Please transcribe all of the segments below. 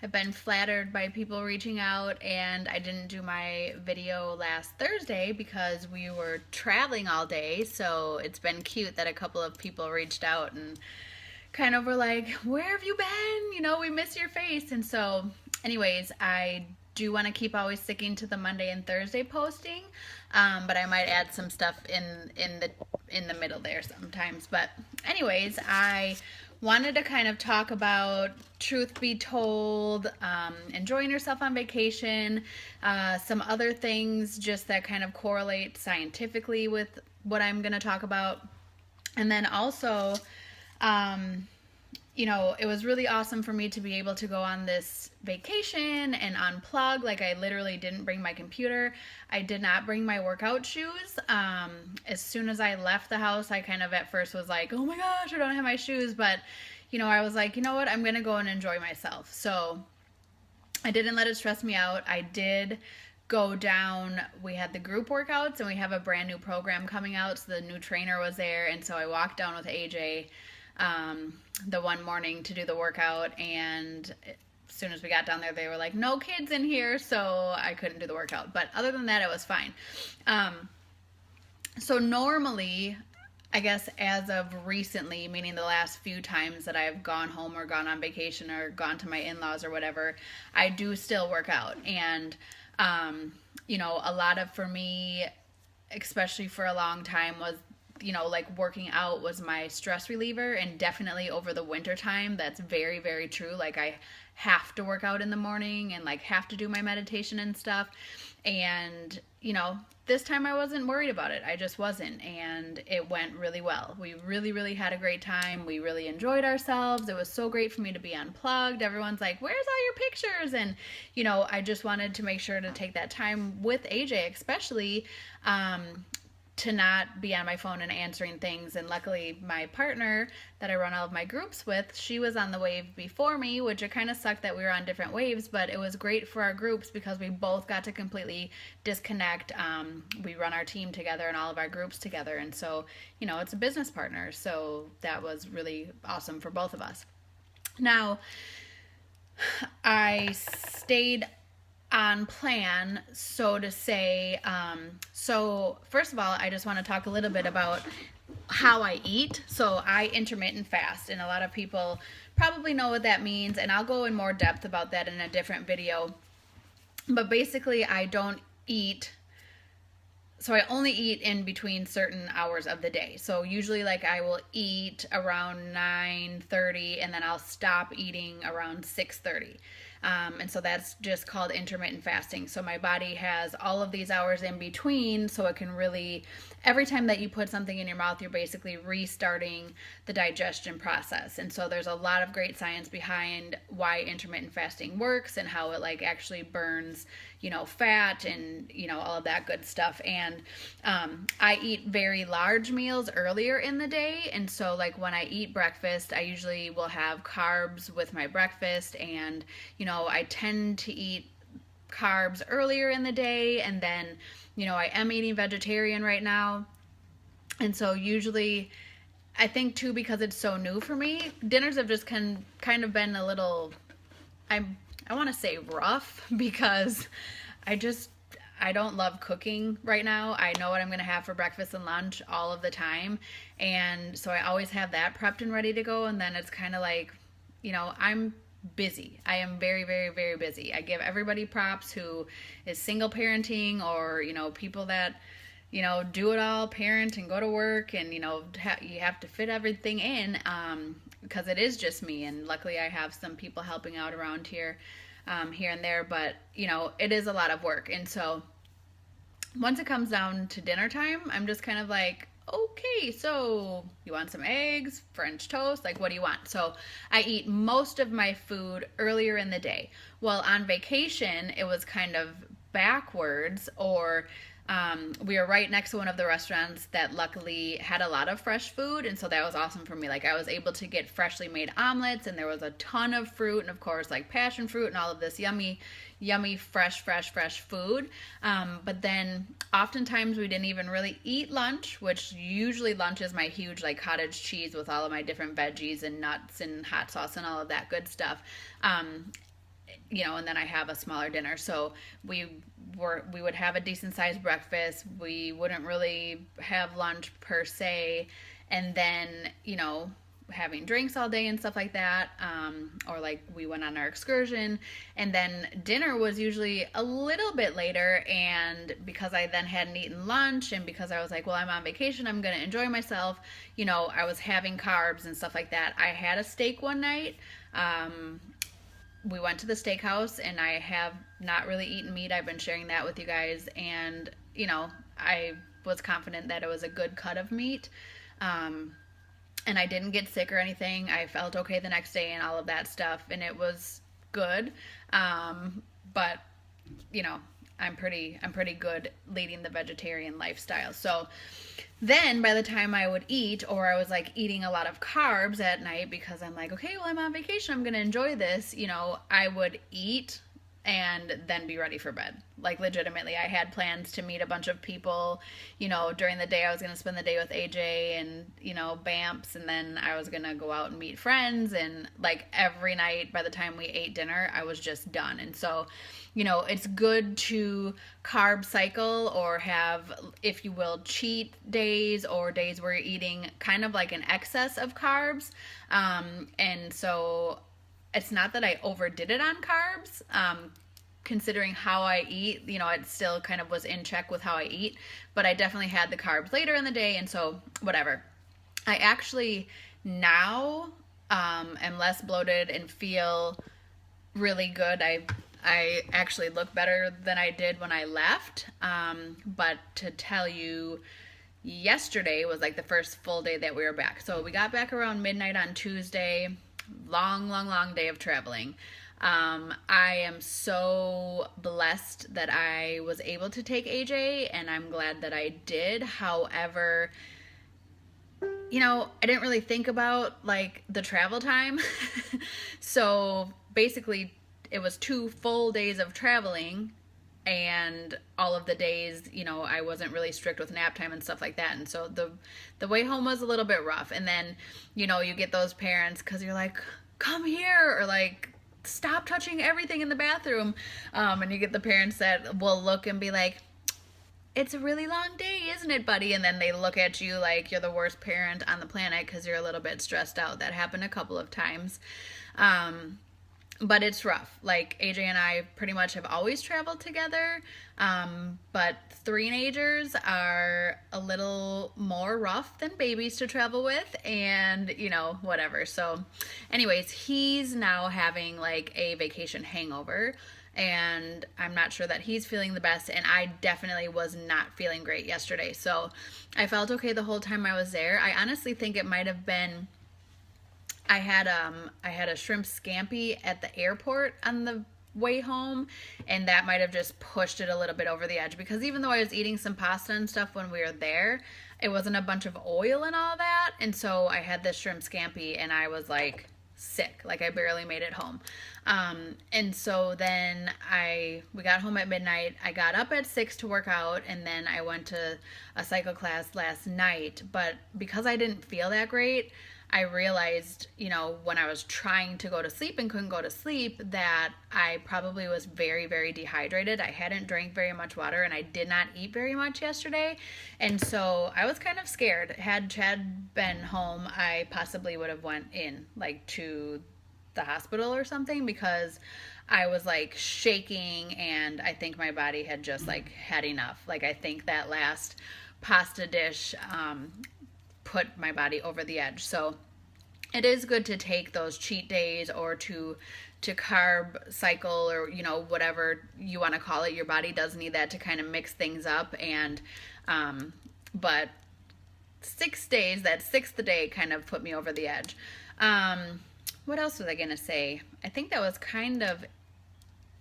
I've been flattered by people reaching out, and I didn't do my video last Thursday because we were traveling all day. So it's been cute that a couple of people reached out and kind of were like, "Where have you been? We miss your face." And so, anyways, I do want to keep always sticking to the Monday and Thursday posting, but I might add some stuff in the middle there sometimes. But anyways, I wanted to kind of talk about truth be told, enjoying yourself on vacation, some other things just that kind of correlate scientifically with what I'm going to talk about. And then also, it was really awesome for me to be able to go on this vacation and unplug. Like, I literally didn't bring my computer. I did not bring my workout shoes. As soon as I left the house, I kind of at first was like, oh my gosh, I don't have my shoes. But, I was like, you know what? I'm going to go and enjoy myself. So I didn't let it stress me out. I did go down. We had the group workouts, and we have a brand new program coming out. So the new trainer was there. And so I walked down with AJ the one morning to do the workout, and as soon as we got down there, they were like, no kids in here, so I couldn't do the workout. But other than that, it was fine. So normally, I guess as of recently, meaning the last few times that I've gone home or gone on vacation or gone to my in-laws or whatever, I do still work out. And a lot of, for me, especially for a long time, was like working out was my stress reliever. And definitely over the winter time, that's very, very true. Like, I have to work out in the morning and like have to do my meditation and stuff. And this time I wasn't worried about it. I just wasn't. And it went really well. We really, really had a great time. We really enjoyed ourselves. It was so great for me to be unplugged. Everyone's like, where's all your pictures? And I just wanted to make sure to take that time with AJ, especially to not be on my phone and answering things. And luckily, my partner that I run all of my groups with, she was on the wave before me, which it kind of sucked that we were on different waves, but it was great for our groups because we both got to completely disconnect. We run our team together and all of our groups together, and so it's a business partner, so that was really awesome for both of us. Now, I stayed on plan, so to say. So first of all, I just want to talk a little bit about how I eat. So I intermittent fast, and a lot of people probably know what that means, and I'll go in more depth about that in a different video. But basically, I don't eat, so I only eat in between certain hours of the day. So usually, like, I will eat around 9:30, and then I'll stop eating around 6:30. And so that's just called intermittent fasting. So my body has all of these hours in between, so it can really, every time that you put something in your mouth, you're basically restarting the digestion process. And so there's a lot of great science behind why intermittent fasting works and how it like actually burns, fat and, all of that good stuff. And I eat very large meals earlier in the day. And so like when I eat breakfast, I usually will have carbs with my breakfast, and, I tend to eat carbs earlier in the day, and then, I am eating vegetarian right now. And so usually, I think too, because it's so new for me, dinners have just kind of been a little, I want to say rough, because I don't love cooking right now. I know what I'm going to have for breakfast and lunch all of the time. And so I always have that prepped and ready to go. And then it's kind of like, I'm busy. I am very, very, very busy. I give everybody props who is single parenting, or, people that, do it all, parent and go to work, and, you have to fit everything in, because it is just me. And luckily I have some people helping out around here, here and there, but, it is a lot of work. And so once it comes down to dinner time, I'm just kind of like, okay, so you want some eggs, French toast? Like, what do you want? So I eat most of my food earlier in the day. Well, on vacation, it was kind of backwards, or we were right next to one of the restaurants that luckily had a lot of fresh food, and so that was awesome for me. Like, I was able to get freshly made omelets, and there was a ton of fruit, and of course, like passion fruit and all of this yummy, fresh food. But then oftentimes we didn't even really eat lunch, which usually lunch is my huge like cottage cheese with all of my different veggies and nuts and hot sauce and all of that good stuff. and then I have a smaller dinner. So we would have a decent sized breakfast. We wouldn't really have lunch per se, and then having drinks all day and stuff like that, or like we went on our excursion, and then dinner was usually a little bit later. And because I then hadn't eaten lunch, and because I was like, well, I'm on vacation, I'm gonna enjoy myself, I was having carbs and stuff like that. I had a steak one night. We went to the steakhouse, and I have not really eaten meat. I've been sharing that with you guys, and I was confident that it was a good cut of meat. And I didn't get sick or anything. I felt okay the next day and all of that stuff, and it was good. But I'm pretty good leading the vegetarian lifestyle. So then by the time I would eat, or I was like eating a lot of carbs at night because I'm like, okay, well, I'm on vacation, I'm gonna enjoy this, I would eat and then be ready for bed. Like, legitimately, I had plans to meet a bunch of people. During the day I was going to spend the day with AJ and, Bamps, and then I was going to go out and meet friends. And like every night by the time we ate dinner, I was just done. And so, it's good to carb cycle, or have, if you will, cheat days, or days where you're eating kind of like an excess of carbs. And so it's not that I overdid it on carbs. Considering how I eat, it still kind of was in check with how I eat, but I definitely had the carbs later in the day, and so whatever. I actually now am less bloated and feel really good. I actually look better than I did when I left. But to tell you, yesterday was like the first full day that we were back. So we got back around midnight on Tuesday. Long day of traveling. I am so blessed that I was able to take AJ, and I'm glad that I did. However, I didn't really think about like the travel time. So basically it was 2 full days of traveling, and all of the days, I wasn't really strict with nap time and stuff like that. And so the way home was a little bit rough. And then, you get those parents, because you're like, come here, or like, stop touching everything in the bathroom. And you get the parents that will look and be like, it's a really long day, isn't it, buddy? And then they look at you like you're the worst parent on the planet because you're a little bit stressed out. That happened a couple of times. But it's rough. Like, AJ and I pretty much have always traveled together. But teenagers are a little more rough than babies to travel with, and, whatever. So anyways, he's now having like a vacation hangover, and I'm not sure that he's feeling the best, and I definitely was not feeling great yesterday. So I felt okay the whole time I was there. I honestly think it might have been, I had a shrimp scampi at the airport on the way home, and that might have just pushed it a little bit over the edge, because even though I was eating some pasta and stuff when we were there, it wasn't a bunch of oil and all that. And so I had this shrimp scampi, and I was like sick, like I barely made it home. And so then we got home at midnight. I got up at 6 to work out, and then I went to a cycle class last night. But because I didn't feel that great, I realized, when I was trying to go to sleep and couldn't go to sleep, that I probably was very, very dehydrated. I hadn't drank very much water, and I did not eat very much yesterday. And so I was kind of scared. Had Chad been home, I possibly would have went in, like, to the hospital or something, because I was like shaking, and I think my body had just like had enough. Like, I think that last pasta dish put my body over the edge. So it is good to take those cheat days, or to carb cycle, or whatever you want to call it. Your body does need that to kind of mix things up. And but 6 days, that 6th day kind of put me over the edge. What else was I gonna say? I think that was kind of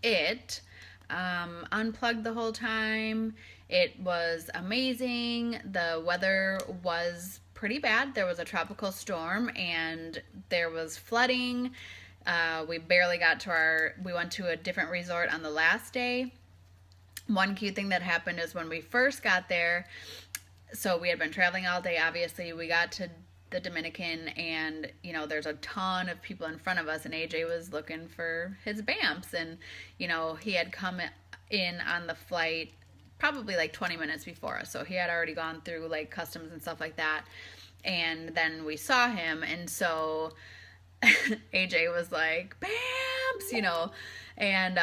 it. Unplugged the whole time. It was amazing. The weather was pretty bad. There was a tropical storm, and there was flooding. We barely got to we went to a different resort on the last day. One cute thing that happened is when we first got there, so we had been traveling all day, obviously. We got to the Dominican, and you know, there's a ton of people in front of us, and AJ was looking for his BAMPs, and you know, he had come in on the flight probably like 20 minutes before us, so he had already gone through like customs and stuff like that, and then we saw him, and so AJ was like, BAMPs, you know, and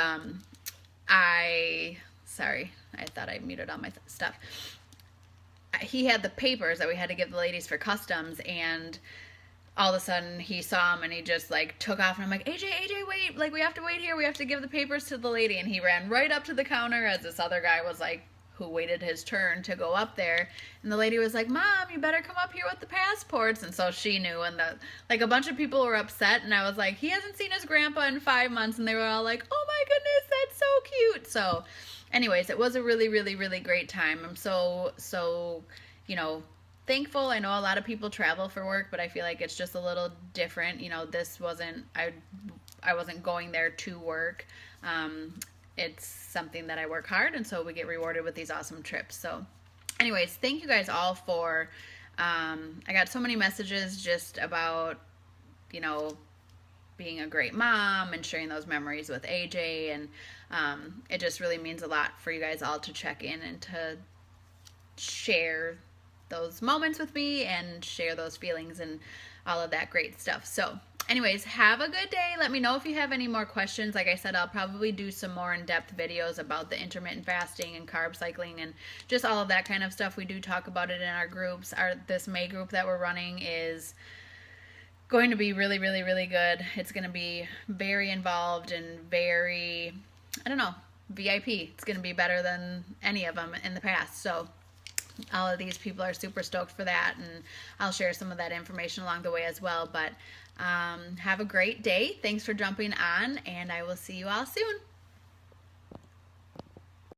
sorry, I thought I muted all my stuff. He had the papers that we had to give the ladies for customs, and all of a sudden he saw him and he just like took off, and I'm like, AJ, wait, like we have to wait here, we have to give the papers to the lady, and he ran right up to the counter as this other guy was like, who waited his turn to go up there, and the lady was like, Mom, you better come up here with the passports, and so she knew, and like a bunch of people were upset, and I was like, he hasn't seen his grandpa in 5 months, and they were all like, oh my goodness, that's so cute. So anyways, it was a really, really, really great time. I'm so, you know, thankful. I know a lot of people travel for work, but I feel like it's just a little different. You know, this wasn't, I wasn't going there to work. It's something that I work hard, and so we get rewarded with these awesome trips. So anyways, thank you guys all for, I got so many messages just about, you know, being a great mom and sharing those memories with AJ, and it just really means a lot for you guys all to check in and to share those moments with me and share those feelings and all of that great stuff. So anyways, have a good day. Let me know if you have any more questions. Like I said, I'll probably do some more in-depth videos about the intermittent fasting and carb cycling and just all of that kind of stuff. We do talk about it in our groups. This May group that we're running is going to be really, really, really good. It's going to be very involved and very, I don't know, VIP. It's going to be better than any of them in the past. So all of these people are super stoked for that, and I'll share some of that information along the way as well. But have a great day. Thanks for jumping on, and I will see you all soon.